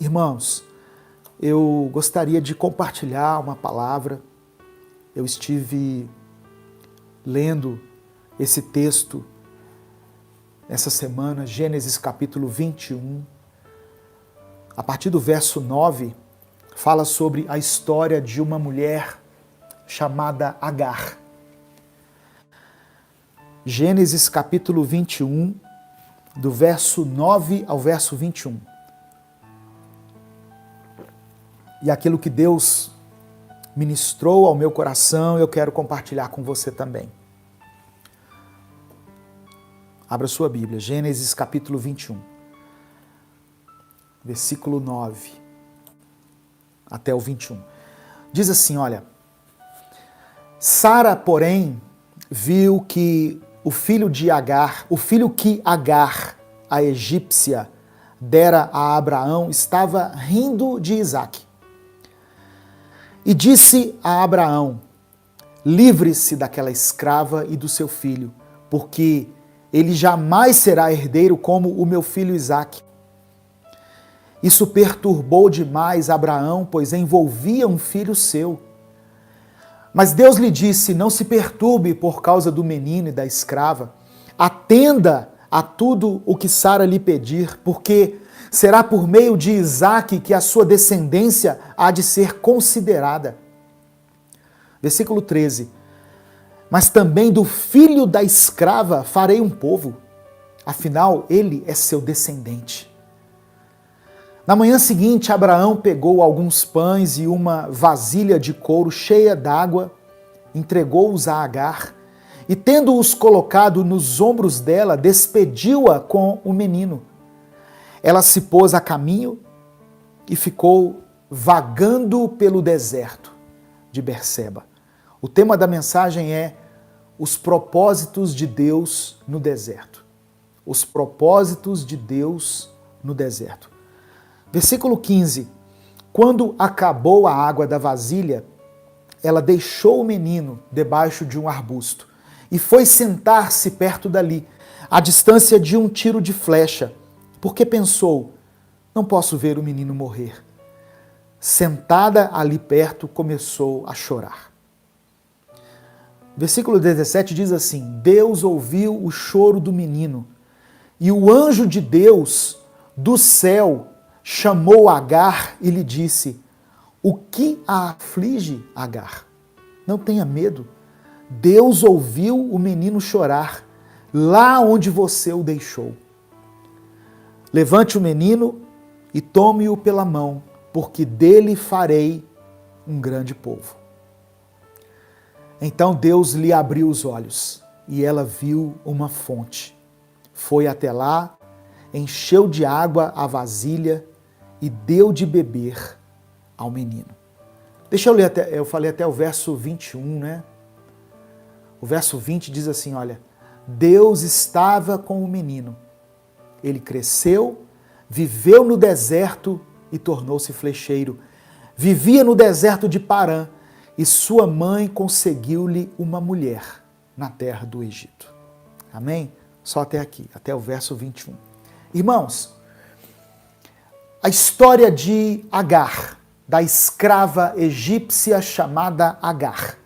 Irmãos, eu gostaria de compartilhar uma palavra. Eu estive lendo esse texto essa semana, Gênesis capítulo 21. A partir do verso 9, fala sobre a história de uma mulher chamada Agar. Gênesis capítulo 21, do verso 9 ao verso 21. E aquilo que Deus ministrou ao meu coração, eu quero compartilhar com você também. Abra sua Bíblia, Gênesis capítulo 21, versículo 9 até o 21. Diz assim, olha: Sara, porém, viu que o filho que Agar, a egípcia, dera a Abraão, estava rindo de Isaque. E disse a Abraão: livre-se daquela escrava e do seu filho, porque ele jamais será herdeiro como o meu filho Isaque. Isso perturbou demais Abraão, pois envolvia um filho seu. Mas Deus lhe disse: não se perturbe por causa do menino e da escrava. Atenda a tudo o que Sara lhe pedir, porque será por meio de Isaque que a sua descendência há de ser considerada. Versículo 13. Mas também do filho da escrava farei um povo, afinal ele é seu descendente. Na manhã seguinte, Abraão pegou alguns pães e uma vasilha de couro cheia d'água, entregou-os a Agar, e tendo-os colocado nos ombros dela, despediu-a com o menino. Ela se pôs a caminho e ficou vagando pelo deserto de Berseba. O tema da mensagem é os propósitos de Deus no deserto. Os propósitos de Deus no deserto. Versículo 15. Quando acabou a água da vasilha, ela deixou o menino debaixo de um arbusto e foi sentar-se perto dali, à distância de um tiro de flecha, porque pensou: não posso ver o menino morrer. Sentada ali perto, começou a chorar. Versículo 17 diz assim: Deus ouviu o choro do menino, e o anjo de Deus do céu chamou Agar e lhe disse: o que a aflige, Agar? Não tenha medo. Deus ouviu o menino chorar, lá onde você o deixou. Levante o menino e tome-o pela mão, porque dele farei um grande povo. Então Deus lhe abriu os olhos, e ela viu uma fonte. Foi até lá, encheu de água a vasilha e deu de beber ao menino. Deixa eu ler eu falei até o verso 21, né? O verso 20 diz assim, olha: Deus estava com o menino. Ele cresceu, viveu no deserto e tornou-se flecheiro. Vivia no deserto de Parã, e sua mãe conseguiu-lhe uma mulher na terra do Egito. Amém? Só até aqui, até o verso 21. Irmãos, a história de Agar, da escrava egípcia chamada Agar.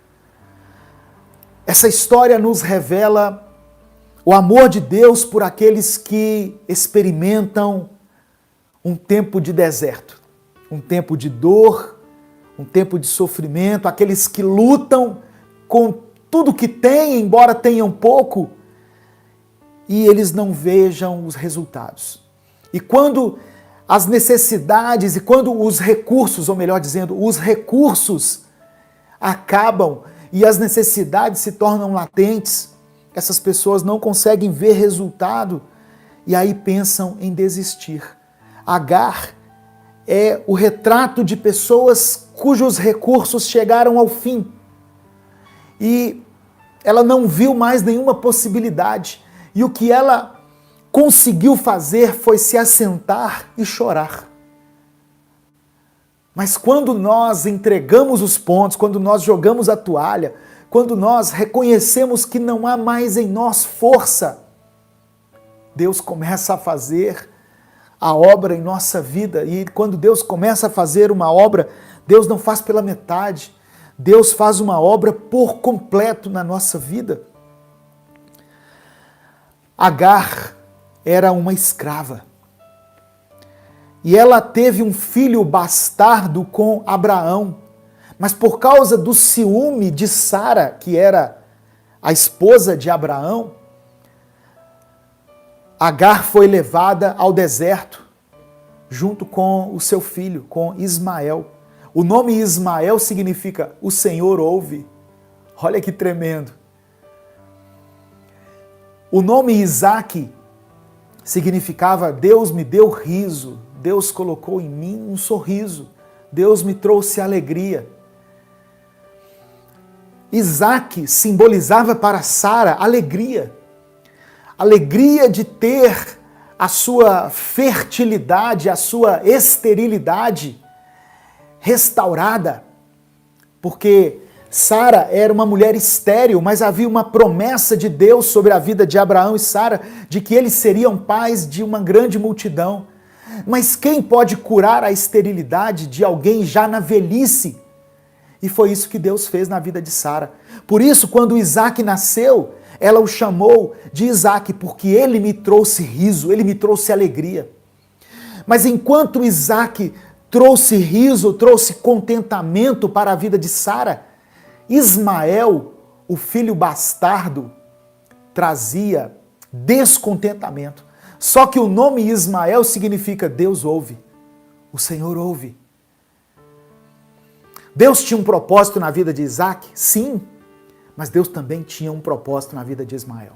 Essa história nos revela o amor de Deus por aqueles que experimentam um tempo de deserto, um tempo de dor, um tempo de sofrimento, aqueles que lutam com tudo que têm, embora tenham pouco, e eles não vejam os resultados. E quando as necessidades e quando os recursos, ou melhor dizendo, os recursos acabam e as necessidades se tornam latentes, essas pessoas não conseguem ver resultado e aí pensam em desistir. Agar é o retrato de pessoas cujos recursos chegaram ao fim e ela não viu mais nenhuma possibilidade. E o que ela conseguiu fazer foi se assentar e chorar. Mas quando nós entregamos os pontos, quando nós jogamos a toalha, quando nós reconhecemos que não há mais em nós força, Deus começa a fazer a obra em nossa vida. E quando Deus começa a fazer uma obra, Deus não faz pela metade. Deus faz uma obra por completo na nossa vida. Agar era uma escrava. E ela teve um filho bastardo com Abraão. Mas por causa do ciúme de Sara, que era a esposa de Abraão, Agar foi levada ao deserto, junto com o seu filho, com Ismael. O nome Ismael significa o Senhor ouve. Olha que tremendo. O nome Isaque significava Deus me deu riso, Deus colocou em mim um sorriso, Deus me trouxe alegria. Isaque simbolizava para Sara alegria. Alegria de ter a sua fertilidade, a sua esterilidade restaurada. Porque Sara era uma mulher estéril, mas havia uma promessa de Deus sobre a vida de Abraão e Sara, de que eles seriam pais de uma grande multidão. Mas quem pode curar a esterilidade de alguém já na velhice? E foi isso que Deus fez na vida de Sara. Por isso, quando Isaque nasceu, ela o chamou de Isaque, porque ele me trouxe riso, ele me trouxe alegria. Mas enquanto Isaque trouxe riso, trouxe contentamento para a vida de Sara, Ismael, o filho bastardo, trazia descontentamento. Só que o nome Ismael significa Deus ouve, o Senhor ouve. Deus tinha um propósito na vida de Isaque? Sim, mas Deus também tinha um propósito na vida de Ismael.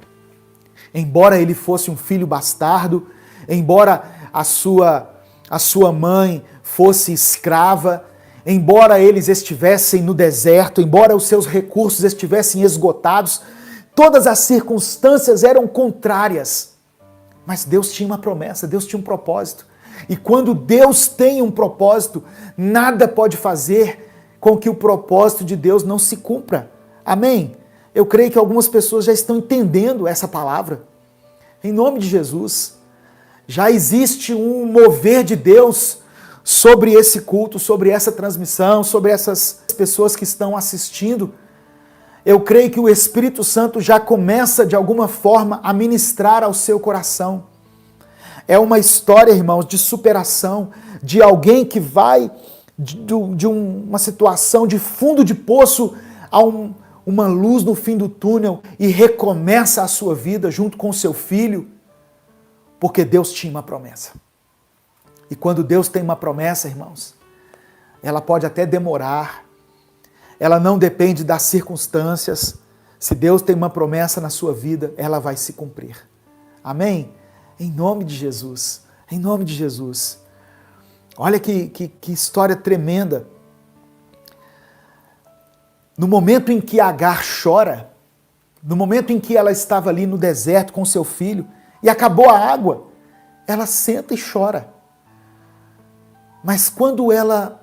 Embora ele fosse um filho bastardo, embora a sua mãe fosse escrava, embora eles estivessem no deserto, embora os seus recursos estivessem esgotados, todas as circunstâncias eram contrárias. Mas Deus tinha uma promessa, Deus tinha um propósito. E quando Deus tem um propósito, nada pode fazer com que o propósito de Deus não se cumpra. Amém? Eu creio que algumas pessoas já estão entendendo essa palavra. Em nome de Jesus, já existe um mover de Deus sobre esse culto, sobre essa transmissão, sobre essas pessoas que estão assistindo. Eu creio que o Espírito Santo já começa de alguma forma a ministrar ao seu coração. É uma história, irmãos, de superação, de alguém que vai de uma situação de fundo de poço a uma luz no fim do túnel e recomeça a sua vida junto com seu filho, porque Deus tinha uma promessa. E quando Deus tem uma promessa, irmãos, ela pode até demorar, ela não depende das circunstâncias. Se Deus tem uma promessa na sua vida, ela vai se cumprir. Amém? Em nome de Jesus, em nome de Jesus. Olha que história tremenda. No momento em que Agar chora, no momento em que ela estava ali no deserto com seu filho e acabou a água, ela senta e chora. Mas quando ela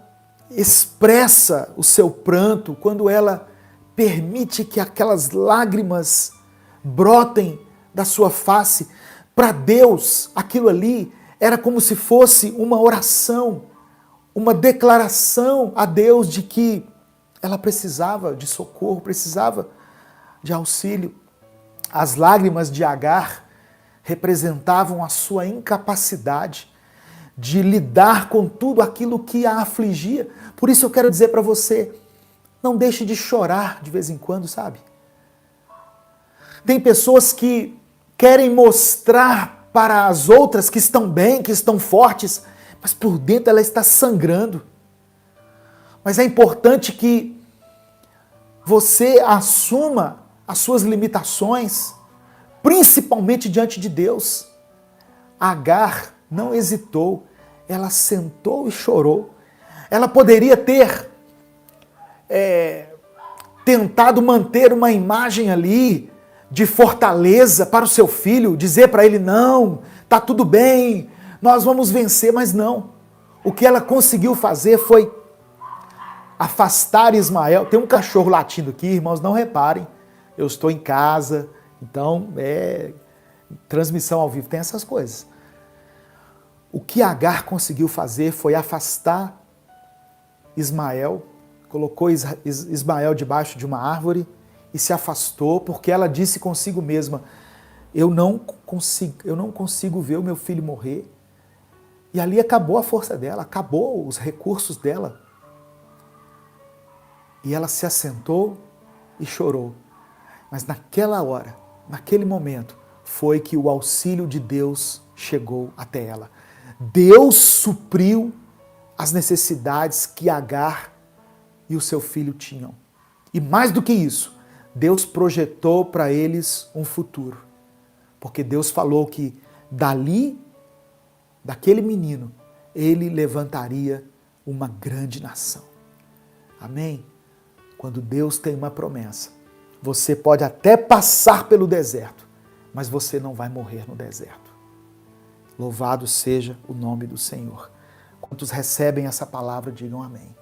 expressa o seu pranto, quando ela permite que aquelas lágrimas brotem da sua face, para Deus aquilo ali era como se fosse uma oração, uma declaração a Deus de que ela precisava de socorro, precisava de auxílio. As lágrimas de Agar representavam a sua incapacidade de lidar com tudo aquilo que a afligia. Por isso eu quero dizer para você, não deixe de chorar de vez em quando, sabe? Tem pessoas que querem mostrar para as outras que estão bem, que estão fortes, mas por dentro ela está sangrando. Mas é importante que você assuma as suas limitações, principalmente diante de Deus. Agar não hesitou, ela sentou e chorou. Ela poderia ter tentado manter uma imagem ali de fortaleza para o seu filho, dizer para ele, não, tá tudo bem, nós vamos vencer, mas não. O que ela conseguiu fazer foi afastar Ismael. Tem um cachorro latindo aqui, irmãos, não reparem, eu estou em casa, então transmissão ao vivo, tem essas coisas. O que Agar conseguiu fazer foi afastar Ismael, colocou Ismael debaixo de uma árvore e se afastou, porque ela disse consigo mesma, eu não consigo ver o meu filho morrer. E ali acabou a força dela, acabou os recursos dela. E ela se assentou e chorou. Mas naquela hora, naquele momento, foi que o auxílio de Deus chegou até ela. Deus supriu as necessidades que Agar e o seu filho tinham. E mais do que isso, Deus projetou para eles um futuro. Porque Deus falou que dali, daquele menino, ele levantaria uma grande nação. Amém? Quando Deus tem uma promessa, você pode até passar pelo deserto, mas você não vai morrer no deserto. Louvado seja o nome do Senhor. Quantos recebem essa palavra, digam amém.